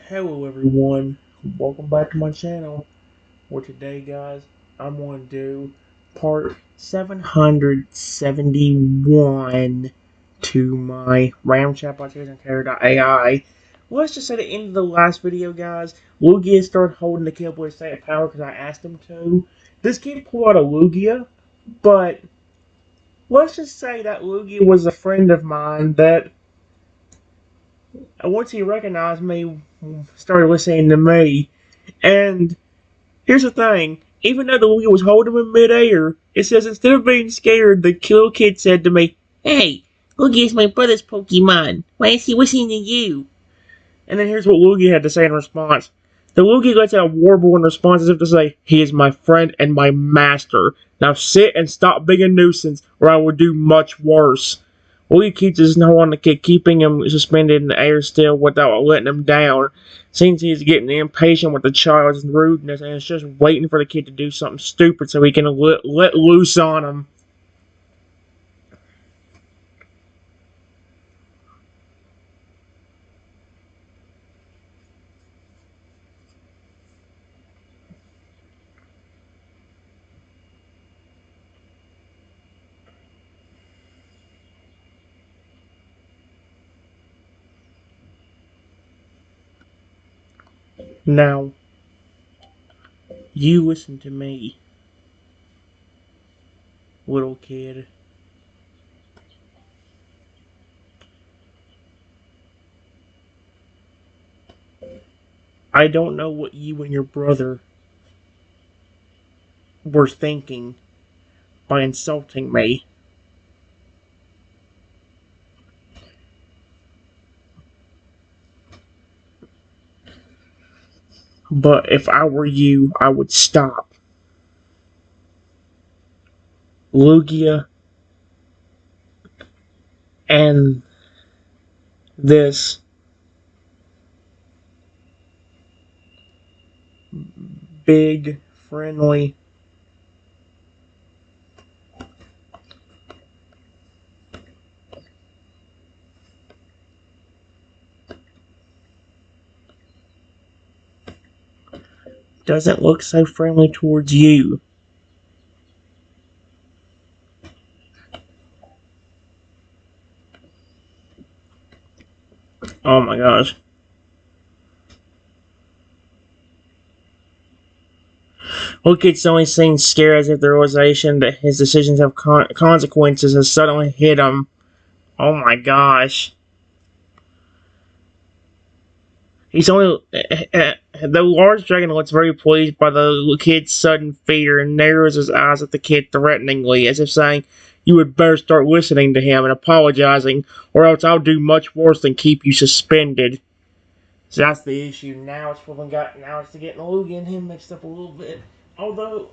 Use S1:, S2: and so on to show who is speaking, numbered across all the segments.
S1: Hello everyone, welcome back to my channel. For today guys, I'm going to do part 771 to my random chatbots on Character.ai. Let's just say at the end of the last video guys, Lugia started holding the keyboard state of power because I asked him to. This kid pulled out a Lugia, but let's just say that Lugia was a friend of mine that once he recognized me, started listening to me. And here's the thing, even though the Lugia was holding him in midair, it says instead of being scared, the little kid said to me, "Hey, Lugia is my brother's Pokemon. Why is he listening to you?" And then here's what Lugia had to say in response. The Lugia lets out a warble in response as if to say, "He is my friend and my master. Now sit and stop being a nuisance, or I will do much worse." Lugia keeps his hold on the kid, keeping him suspended in the air still without letting him down. Seems he's getting impatient with the child's rudeness and is just waiting for the kid to do something stupid so he can let loose on him. Now, you listen to me, little kid. I don't know what you and your brother were thinking by insulting me. But if I were you, I would stop. Lugia and this big, friendly doesn't look so friendly towards you. Oh my gosh. Look, it's only seems scared as if the realization that his decisions have consequences has suddenly hit him. Oh my gosh. He's only. The large dragon looks very pleased by the kid's sudden fear and narrows his eyes at the kid threateningly, as if saying, "You had better start listening to him and apologizing, or else I'll do much worse than keep you suspended." So that's the issue. Now it's getting Lugia and him mixed up a little bit. Although,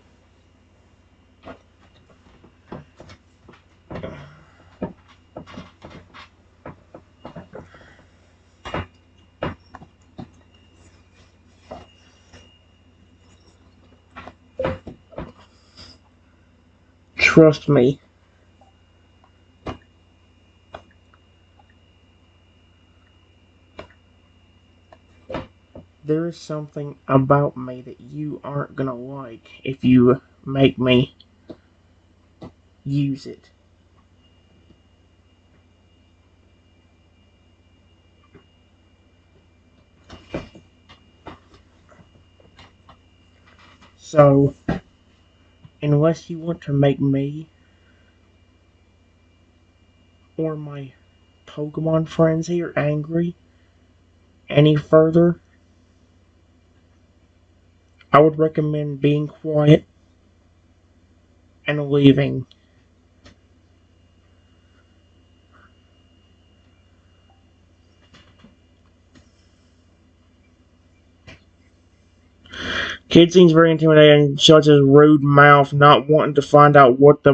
S1: trust me, there is something about me that you aren't gonna like if you make me use it. So, unless you want to make me or my Pokemon friends here angry any further, I would recommend being quiet and leaving. Kid seems very intimidating and shuts his rude mouth, not wanting to find out what the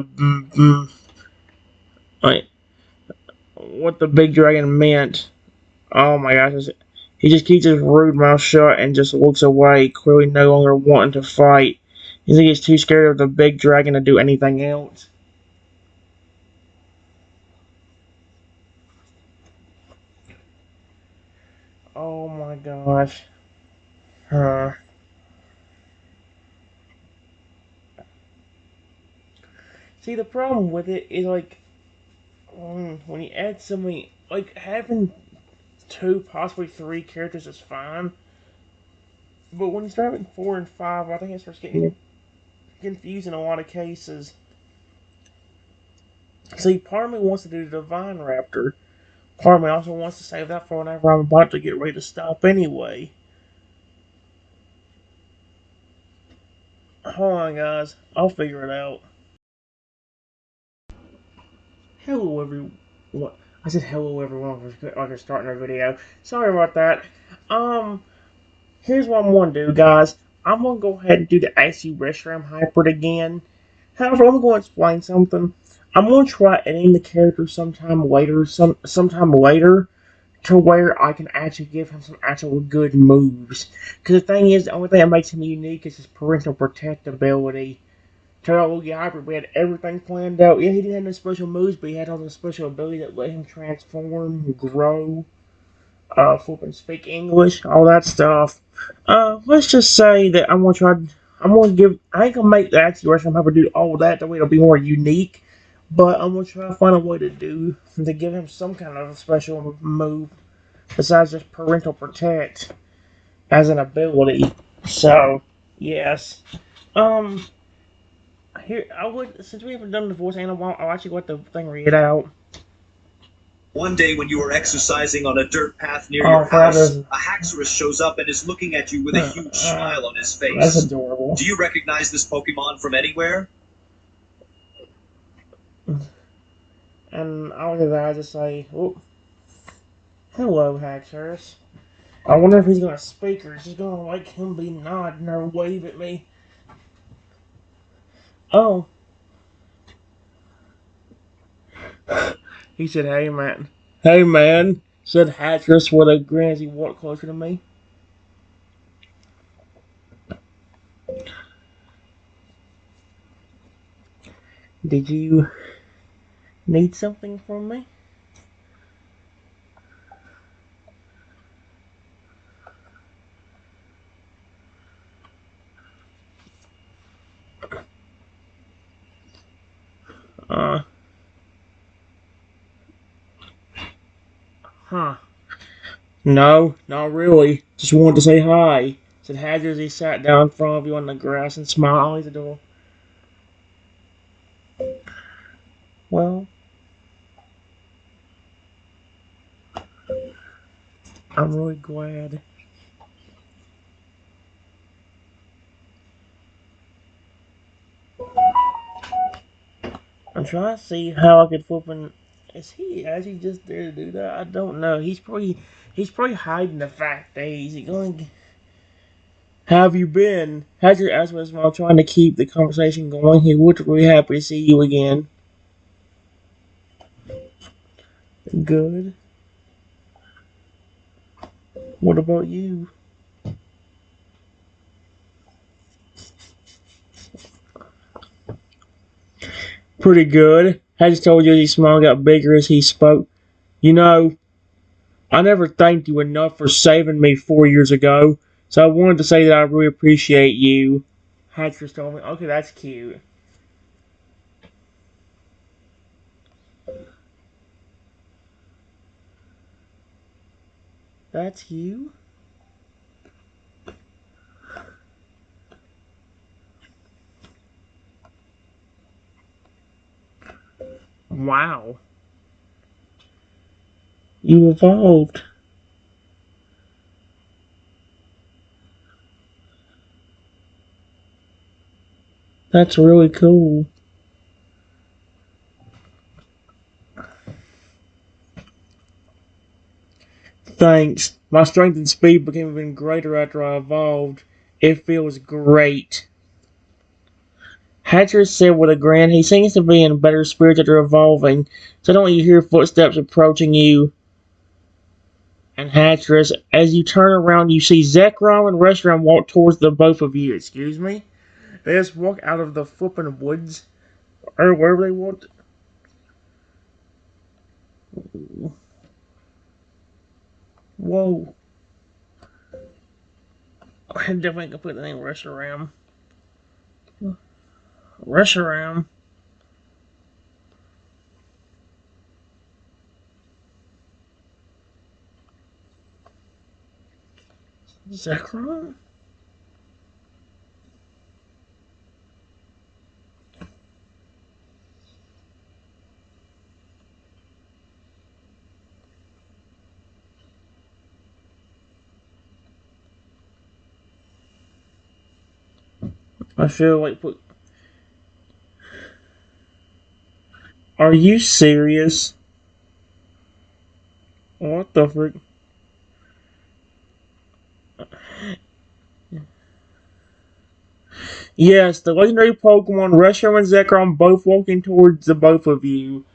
S1: big dragon meant. Oh my gosh. He just keeps his rude mouth shut and just looks away, clearly no longer wanting to fight. You think he's too scared of the big dragon to do anything else? Oh my gosh. Huh. See, the problem with it is like when you add so many, like having two, possibly three characters is fine, but when you start having four and five, I think it starts getting confused in a lot of cases. See, part of me wants to do the Divine Raptor. Part of me also wants to save that for whenever I'm about to get ready to stop anyway. Hold on, guys. I'll figure it out. Hello, everyone. What? I said hello, everyone. Like we're starting our video. Sorry about that. Um, Here's what I'm gonna do, guys. I'm gonna go ahead and do the Axew Reshiram hybrid again. However, I'm gonna explain something. I'm gonna try editing the character sometime later, to where I can actually give him some actual good moves. Because the thing is, the only thing that makes him unique is his parental protectability. Totally hybrid, we had everything planned out. Yeah, he didn't have no special moves, but he had all the special ability that let him transform, grow, flip and speak English, all that stuff. Let's just say that I'm gonna try. I ain't gonna make the Axie Reshiram have to do all that. That way it'll be more unique. But I'm gonna try to find a way to give him some kind of special move besides just parental protect as an ability. So yes. Um. Here I would, since we haven't done the voice animal, I'll actually let the thing read out.
S2: One day when you are exercising on a dirt path near your house, a Haxorus shows up and is looking at you with a huge smile on his face.
S1: That's adorable.
S2: Do you recognize this Pokemon from anywhere?
S1: And after that, I just say, oh, hello, Haxorus. I wonder if he's gonna speak or is he gonna like him be nodding or wave at me. Oh. He said, hey man. Hey man, said Haxorus with a grin as he walked closer to me. Did you need something from me? Huh. No, not really. Just wanted to say hi. Said Haxorus as he sat down in front of you on the grass and smiled at the door. Well, I'm really glad. I'm trying to see how I could flip and is he actually just there to do that? I don't know. He's probably hiding the fact that he's going. How have you been? How's your asthma while trying to keep the conversation going? He would really happy to see you again. Good. What about you? Pretty good. I just told you his smile got bigger as he spoke. You know, I never thanked you enough for saving me 4 years ago, so I wanted to say that I really appreciate you. Hatcher told me, okay, that's cute. That's you? Wow. You evolved. That's really cool. Thanks. My strength and speed became even greater after I evolved. It feels great. Hatcher said with a grin, he seems to be in better spirits after evolving, so don't you hear footsteps approaching you? And Hatcher's, as you turn around, you see Zekrom and Reshiram walk towards the both of you. Excuse me? They just walk out of the flippin' woods, or wherever they want. Whoa. I definitely can put the name Reshiram. Reshiram. Zekrom? I feel like put. Are you serious? What the frick? Yes, the legendary Pokemon Reshiram and Zekrom both walking towards the both of you.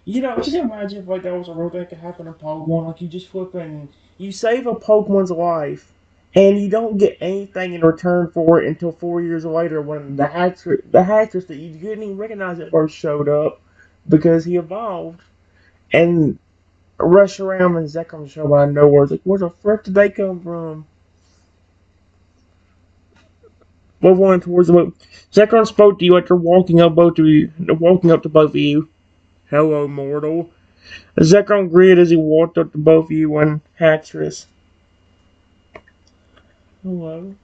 S1: You know, just imagine if like that was a real thing that could happen in Pokemon. Like you just flip and you save a Pokemon's life, and you don't get anything in return for it until 4 years later when the Hatchers that you didn't even recognize at first showed up because he evolved, and Reshiram and Zekrom show out of nowhere. It's like, where the frick did they come from? Both went towards the boat. Zekrom spoke to you after walking up to both of you. Hello, mortal. Zekrom grinned as he walked up to both of you and Hattress. Hello.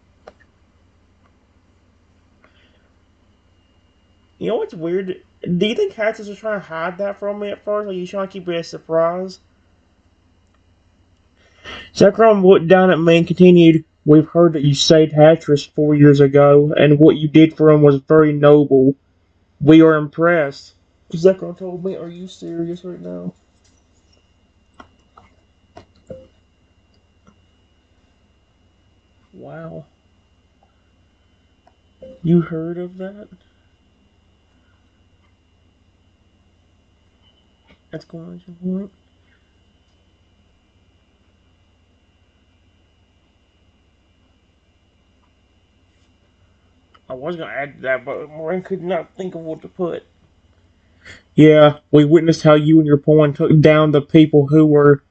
S1: You know what's weird? Do you think Hattress was trying to hide that from me at first? Or you trying to keep it a surprise? Zekrom looked down at me and continued, "We've heard that you saved Hattress 4 years ago, and what you did for him was very noble. We are impressed." Zekrom told me, "Are you serious right now?" Wow. You heard of that? Exclamation point. I was gonna add that, but Moraine could not think of what to put. Yeah, we witnessed how you and your pawn took down the people who were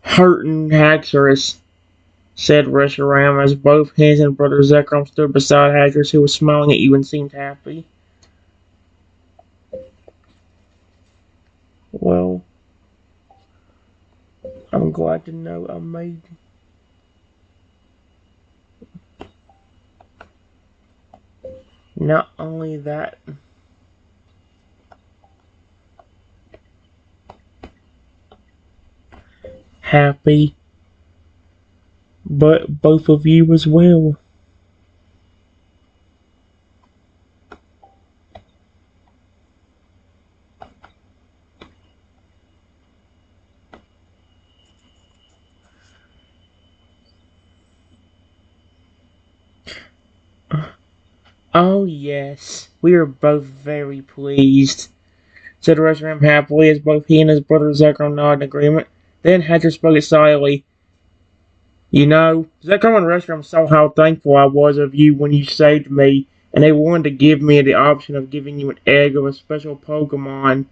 S1: hurting Haxorus, said Reshiram as both his and brother Zekrom stood beside Haxorus, who was smiling at you and seemed happy. Well, I'm glad to know I made. Not only that, happy, but both of you as well. Oh yes, we are both very pleased, said Reshiram happily as both he and his brother Zekrom nodded in agreement. Then Hatcher spoke silently. You know, Zekrom and Reshiram saw how thankful I was of you when you saved me, and they wanted to give me the option of giving you an egg of a special Pokemon.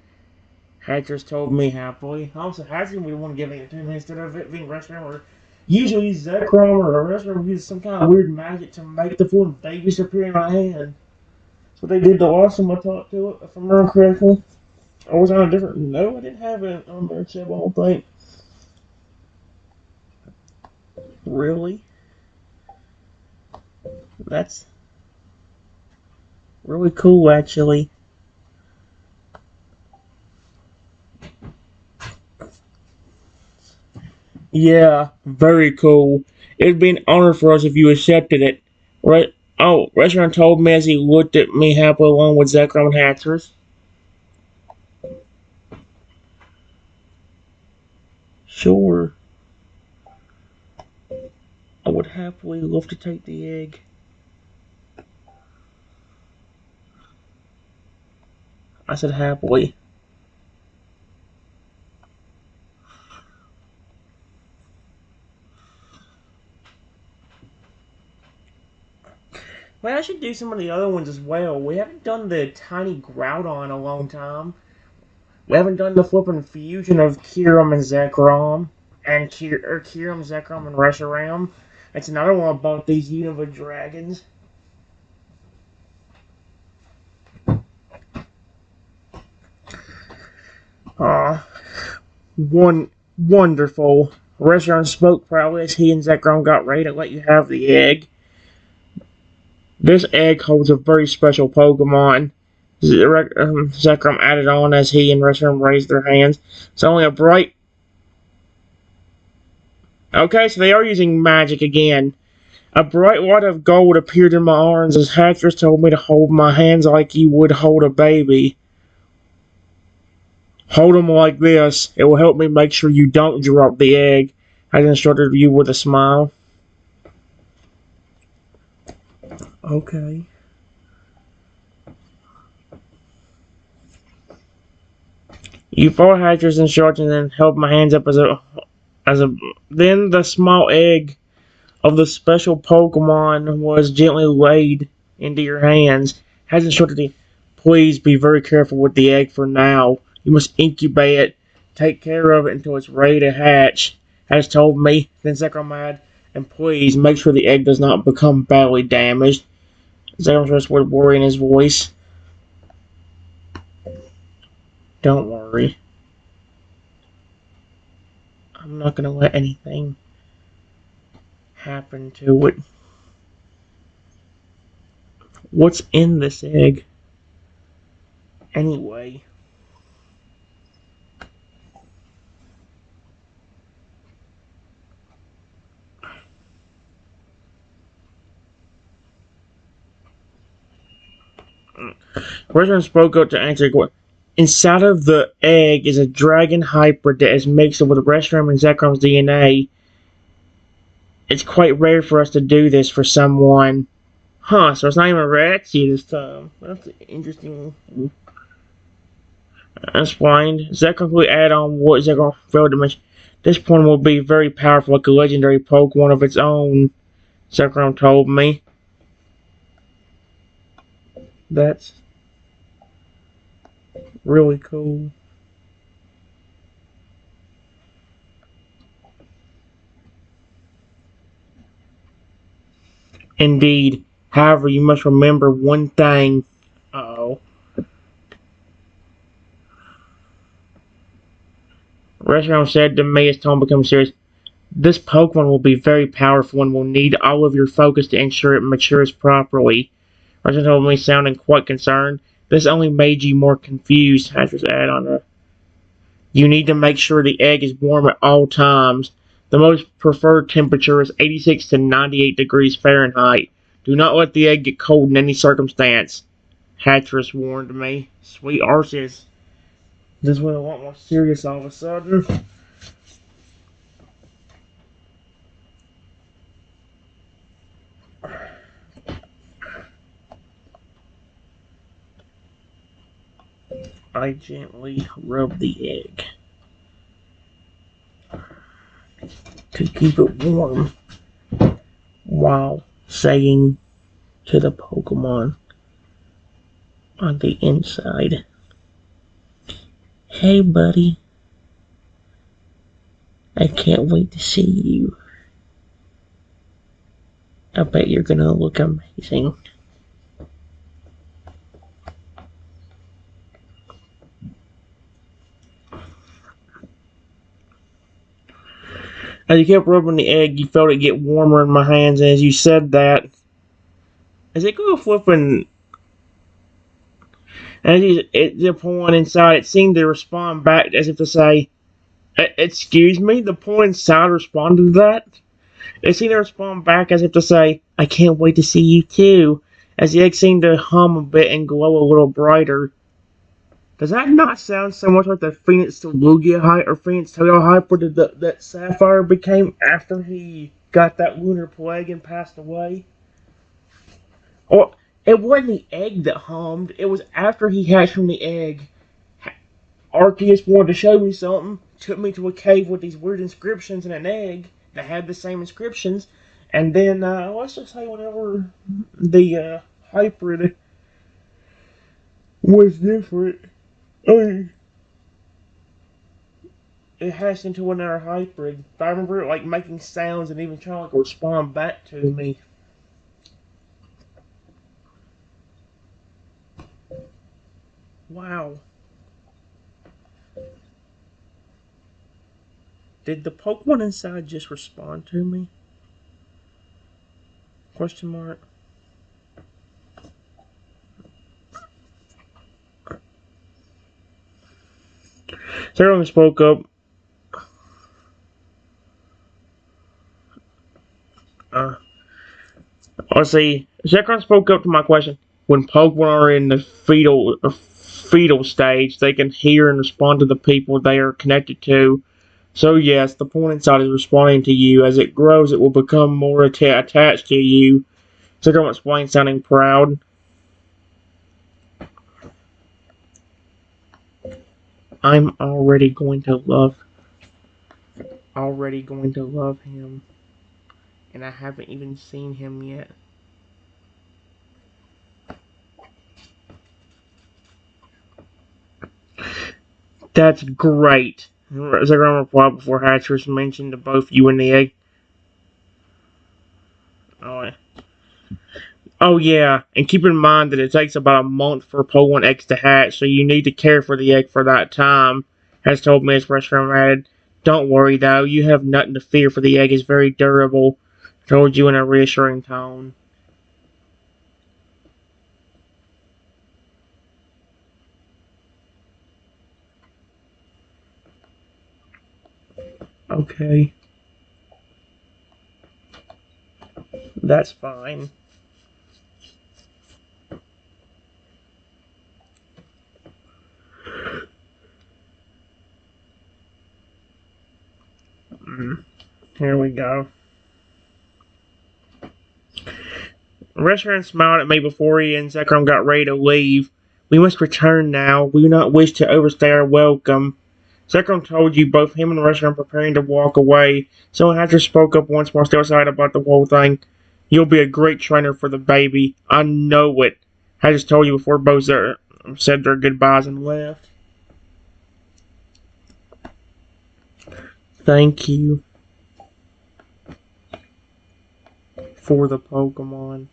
S1: Hatchers told me happily. Also, Hatcher would want to give it to me instead of it being Reshiram or usually Zekrom or Reshiram uses some kind of weird magic to make the form baby disappear in my hand. So they did the last time I talked to it, if I remember correctly. Or was on a different. No, I didn't have it on their chip, I don't think. Really? That's really cool, actually. Yeah, very cool. It'd be an honor for us if you accepted it. Right? Oh, Restaurant told me as he looked at me happily along with Zekrom and Haxorus. Sure, I would happily love to take the egg. I said happily. Well, I should do some of the other ones as well. We haven't done the tiny Groudon in a long time. We haven't done the flipping fusion of Kyurem and Zekrom. And Kyurem, Zekrom, and Reshiram. That's another one about these Unova dragons. Aw. Wonderful. Reshiram spoke proudly as he and Zekrom got ready to let you have the egg. This egg holds a very special Pokemon. Zekrom added on as he and Reshiram raised their hands. It's only a bright... Okay, so they are using magic again. A bright light of gold appeared in my arms as Hatchers told me to hold my hands like you would hold a baby. Hold them like this. It will help me make sure you don't drop the egg. I instructed you with a smile. Okay. You followed Hatcher's instructions and held my hands up as a... Then the small egg of the special Pokemon was gently laid into your hands. Has instructed you, please be very careful with the egg for now. You must incubate it, take care of it until it's ready to hatch. Has told me, then Zekrom, and please make sure the egg does not become badly damaged. Zekrom's voice with worry in his voice. Don't worry. I'm not going to let anything happen to it. What's in this egg? Anyway. Reshiram spoke up to answer. Inside of the egg is a dragon hybrid that is mixed with Reshiram and Zekrom's DNA. It's quite rare for us to do this for someone. Huh, so it's not even a Rexy this time. That's interesting. Explained. Zekrom will add on what Zekrom failed to mention. This point will be very powerful, like a legendary Pokemon of its own, Zekrom told me. That's really cool. Indeed. However, you must remember one thing. Uh-oh. Reshiram said to me as tone becomes serious, this Pokemon will be very powerful and will need all of your focus to ensure it matures properly. Reshiram told me, sounding quite concerned. This only made you more confused, Hatcher's add on her. You need to make sure the egg is warm at all times. The most preferred temperature is 86 to 98 degrees Fahrenheit. Do not let the egg get cold in any circumstance, Hatcher's warned me. Sweet Arceus. This went a lot more serious all of a sudden. I gently rub the egg to keep it warm while saying to the Pokemon on the inside, hey buddy, I can't wait to see you. I bet you're gonna look amazing. As you kept rubbing the egg, you felt it get warmer in my hands, and as you said that, as it go flipping, as the point inside, it seemed to respond back as if to say, excuse me? The point inside responded to that? It seemed to respond back as if to say, I can't wait to see you too, as the egg seemed to hum a bit and glow a little brighter. Does that not sound so much like the Phoenix to Lugia hype or Phoenix Toyo hype that Sapphire became after he got that lunar plague and passed away? Or it wasn't the egg that hummed, it was after he hatched from the egg. Arceus wanted to show me something, took me to a cave with these weird inscriptions and an egg that had the same inscriptions, and then, let's just say whenever the hybrid was different, I mean, it hatched into another hybrid. But I remember it like making sounds and even trying to like respond back to me. Wow. Did the Pokemon inside just respond to me? Question mark. So everyone spoke up. Let's see. Zekrom spoke up to my question. When Pokemon are in the fetal stage, they can hear and respond to the people they are connected to. So yes, the point inside is responding to you. As it grows, it will become more attached to you. Zekrom explained, sounding proud. I'm already going to love him. And I haven't even seen him yet. That's great. Zekrom replied before Hatchers mentioned to both you and the egg. Oh yeah, and keep in mind that it takes about a month for Pokemon eggs to hatch, so you need to care for the egg for that time, has told Ms. Reshiram added. Don't worry though, you have nothing to fear for the egg is very durable, told you in a reassuring tone. Okay. That's fine. Here we go. Reshiram smiled at me before he and Zekrom got ready to leave. We must return now. We do not wish to overstay our welcome. Zekrom told you both him and Reshiram preparing to walk away. So Hatcher spoke up once more, still excited about the whole thing. You'll be a great trainer for the baby. I know it. I just told you before both said their goodbyes and left. Thank you for the Pokemon.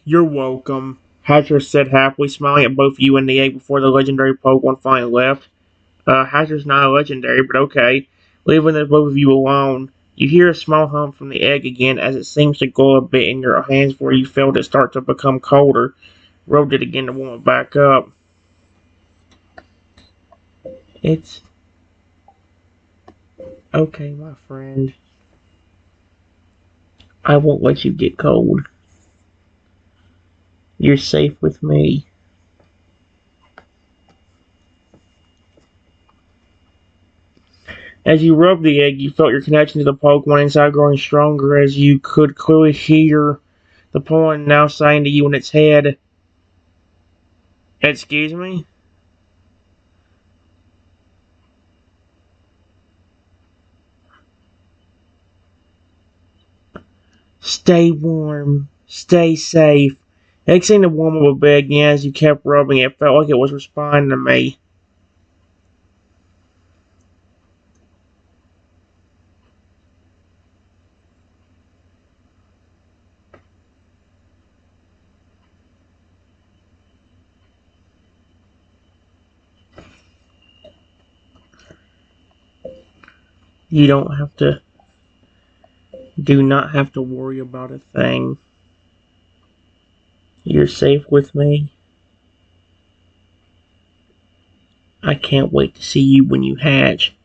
S1: You're welcome, Hatcher said happily, smiling at both you and the egg before the legendary Pokemon finally left. Hatcher's not a legendary, but okay. Leaving the both of you alone. You hear a small hum from the egg again as it seems to glow a bit in your hands where you felt it start to become colder. Rubbed it again to warm it back up. It's okay, my friend. I won't let you get cold. You're safe with me. As you rubbed the egg, you felt your connection to the Pokemon inside growing stronger as you could clearly hear the Pokemon now saying to you in its head, "Excuse me?" Stay warm. Stay safe. Egg seemed to warm up a bit again as you kept rubbing it. It felt like it was responding to me. You do not have to worry about a thing. You're safe with me. I can't wait to see you when you hatch.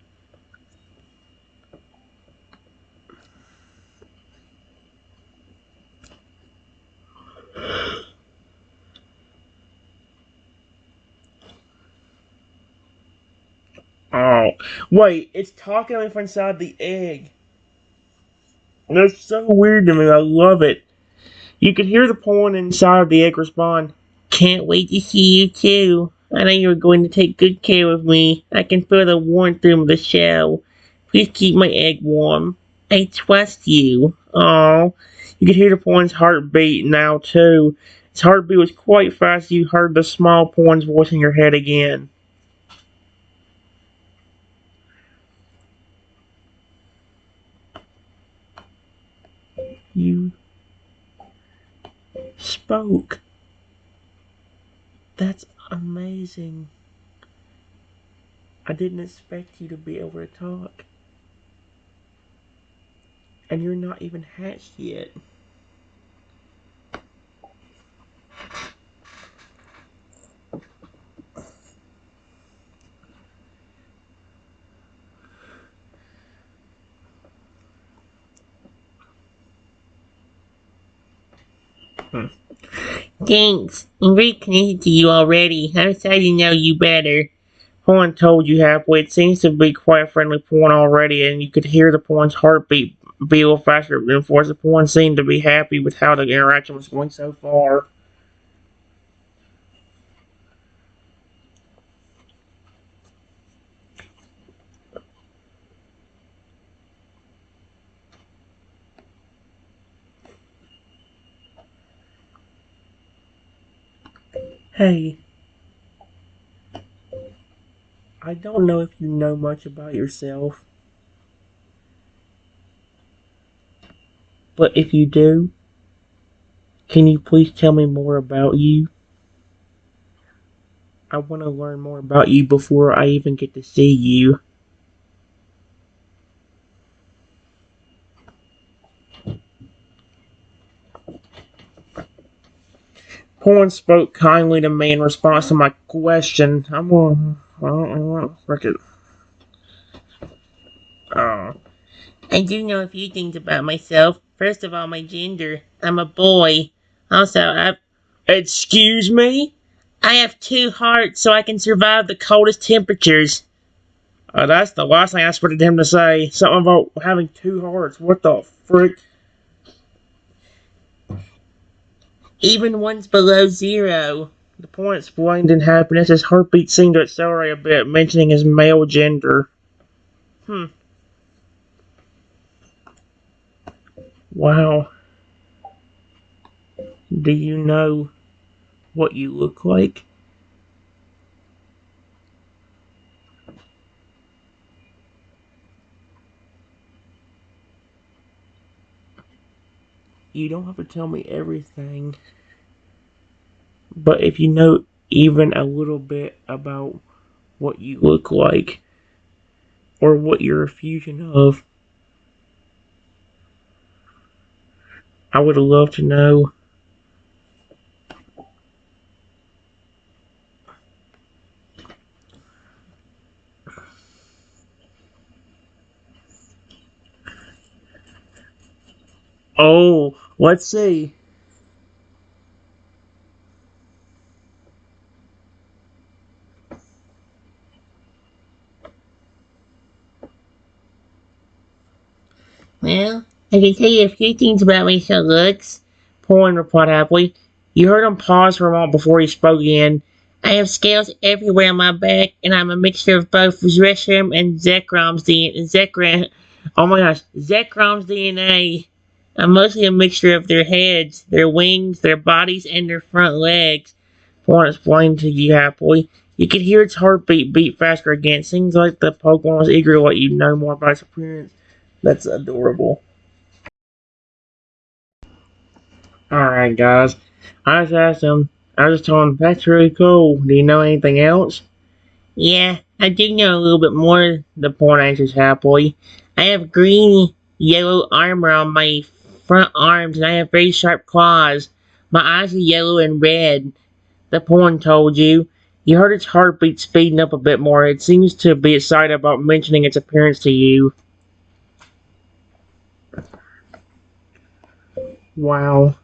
S1: Oh, wait, it's talking to me from inside the egg. That's so weird to me. I love it. You could hear the Pokemon inside of the egg respond, Can't wait to see you too. I know you're going to take good care of me. I can feel the warmth through the shell. Please keep my egg warm. I trust you. Oh, you could hear the pawn's heartbeat now too. His heartbeat was quite fast as you heard the small pawn's voice in your head again. You spoke. That's amazing. I didn't expect you to be able to talk. And you're not even hatched yet. Thanks. I'm very connected to you already. I'm excited to know you better. Pawn told you halfway. It seems to be quite a friendly pawn already, and you could hear the pawn's heartbeat beat a little faster. Reinforce the pawn seemed to be happy with how the interaction was going so far. Hey, I don't know if you know much about yourself, but if you do, can you please tell me more about you? I want to learn more about you before I even get to see you. Pawn spoke kindly to me in response to my question. I'm gonna, I don't reckon. Oh. I do know a few things about myself. First of all, my gender. I'm a boy. Also, Excuse me? I have 2 hearts so I can survive the coldest temperatures. That's the last thing I expected him to say. Something about having 2 hearts. What the frick? Even one's below 0. The point explained in happiness. His heartbeat seemed to accelerate a bit, mentioning his male gender. Wow. Do you know what you look like? You don't have to tell me everything, but if you know even a little bit about what you look like, or what you're a fusion of, I would love to know. Oh, let's see. Well, I can tell you a few things about myself, Lux. Porn replied happily. You heard him pause for a moment before he spoke again. I have scales everywhere on my back, and I'm a mixture of both Reshiram and Zekrom's DNA. Oh my gosh, Zekrom's DNA. I'm mostly a mixture of their heads, their wings, their bodies, and their front legs. Porn explained to you happily. You could hear its heartbeat beat faster again. Seems like the Pokemon was eager to let you know more about its appearance. That's adorable. Alright, guys. I just asked him, I just told him, that's really cool. Do you know anything else? Yeah, I do know a little bit more, the porn answers happily. I have green, yellow armor on my front arms, and I have very sharp claws. My eyes are yellow and red. The porn told you. You heard its heartbeat speeding up a bit more. It seems to be excited about mentioning its appearance to you. Wow.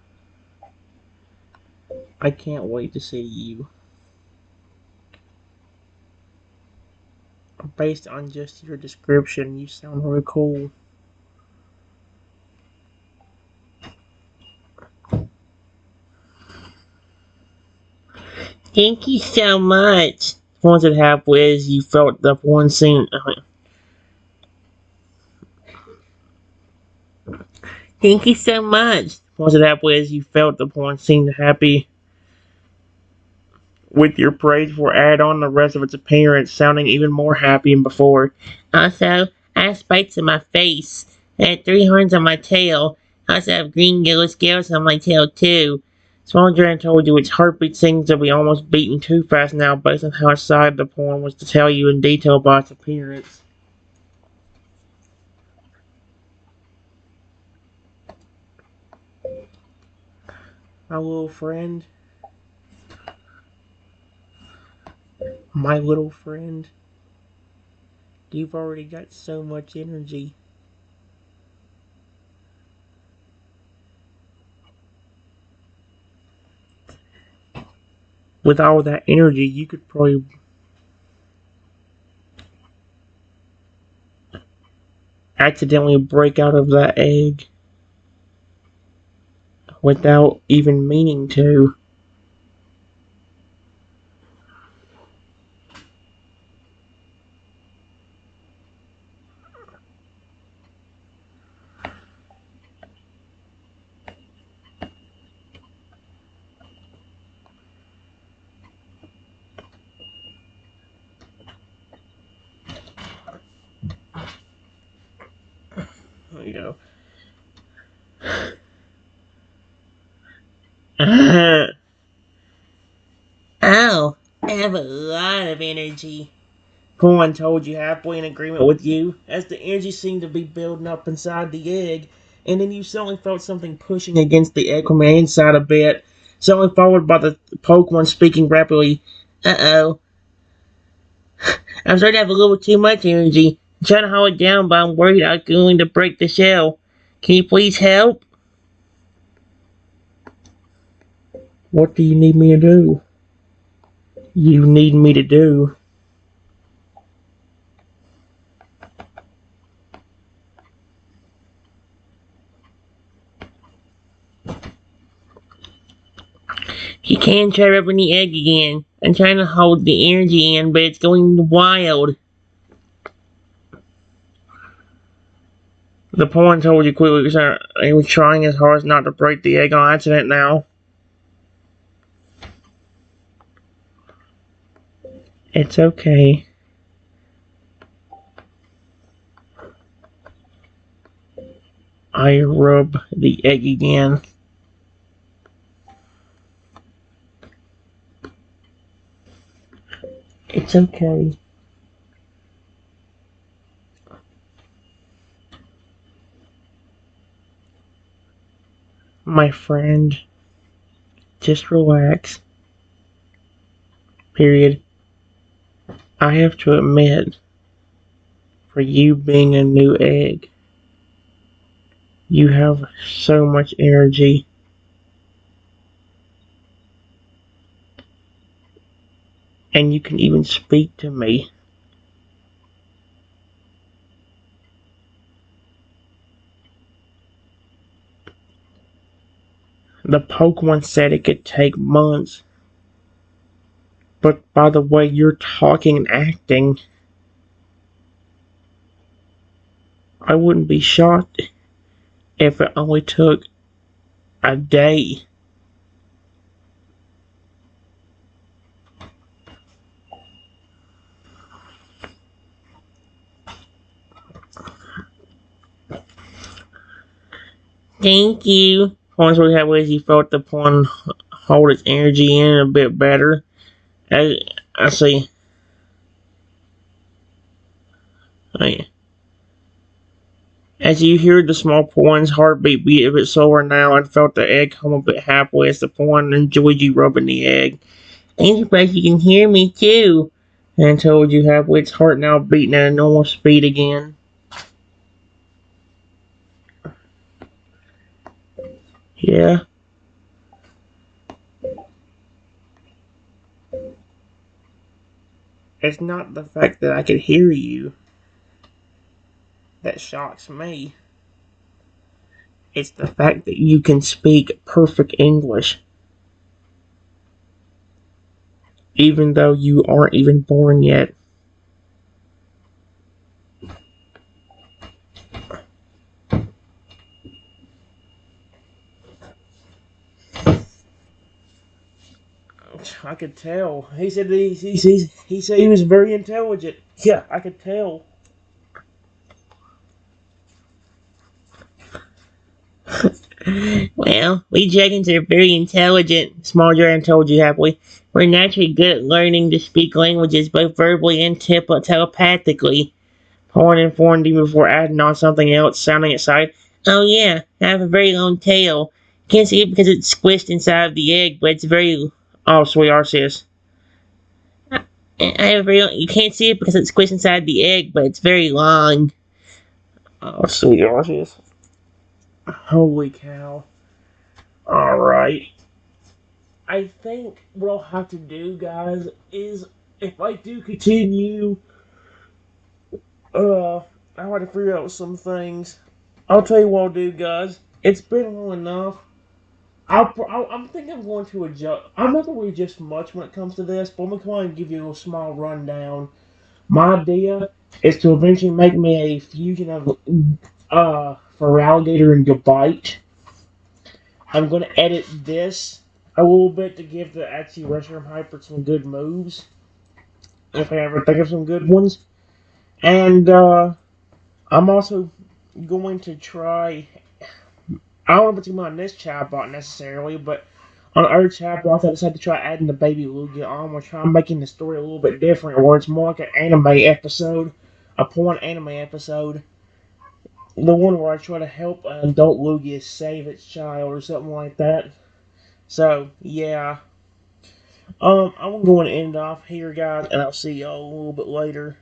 S1: I can't wait to see you. Based on just your description, you sound really cool. Thank you so much. Once it halfway as you felt the one scene. Thank you so much. Once it halfway as you felt the one seemed happy with your praise for add on the rest of its appearance, sounding even more happy than before. Also, I have spikes in my face. I had 3 horns on my tail. I also have green yellow scales on my tail too. Small Dragon told you its heartbeat seems to be almost beating too fast now based on how excited the poem was to tell you in detail about its appearance. My little friend. My little friend. You've already got so much energy. With all that energy, you could probably accidentally break out of that egg without even meaning to. There you go. Oh, I have a lot of energy. Coin told you halfway in agreement with you, as the energy seemed to be building up inside the egg, and then you suddenly felt something pushing against the egg from the inside a bit, suddenly followed by the Pokemon speaking rapidly. Uh-oh. I'm starting to have a little too much energy. I'm trying to hold it down, but I'm worried I'm going to break the shell. Can you please help? What do you need me to do? You need me to do? You can try rubbing the egg again. I'm trying to hold the energy in, but it's going wild. The pawn told you quickly because he was trying his hardest not to break the egg on accident now. It's okay. I rub the egg again. It's okay. My friend, just relax. Period. I have to admit, for you being a new egg, you have so much energy. And you can even speak to me. The Pokemon said it could take months. But by the way you're talking and acting, I wouldn't be shocked if it only took a day. Thank you. Once we have Lizzie felt the pawn hold its energy in a bit better. I see. As you hear the small pawn's heartbeat beat a bit slower now and felt the egg come a bit halfway as the pawn enjoyed you rubbing the egg. I'm surprised you can hear me too. And told you halfway its heart now beating at a normal speed again. Yeah. It's not the fact that I could hear you that shocks me. It's the fact that you can speak perfect English. even though you aren't even born yet. I could tell. He said he said he was very intelligent. Yeah, I could tell. Well, we dragons are very intelligent. Small Dragon told you, have we? We're naturally good at learning to speak languages, both verbally and telepathically. Horn informed you before adding on something else, sounding excited. Oh yeah, I have a very long tail. Can't see it because it's squished inside of the egg, but it's very. Oh, sweet Arceus. I have a very. You can't see it because it's squished inside the egg, but it's very long. Oh, sweet Arceus. Holy cow. Alright. I think what I'll have to do, guys, is if I do continue, I'll have to figure out some things. I'll tell you what I'll do, guys. It's been long enough. I'm thinking I'm going to adjust. I'm not going to adjust much when it comes to this, but I'm going to come on and give you a small rundown. My idea is to eventually make me a fusion of for alligator and Gabite. I'm going to edit this a little bit to give the Axew Reshiram Hyper some good moves, if I ever think of some good ones. And I'm also going to try. I don't know if it's going to be on this chatbot necessarily, but on other chatbots, I decided to try adding the baby Lugia on. We're trying making the story a little bit different, where it's more like an anime episode, a porn anime episode. The one where I try to help an adult Lugia save its child or something like that. So, yeah. I'm going to end off here, guys, and I'll see y'all a little bit later.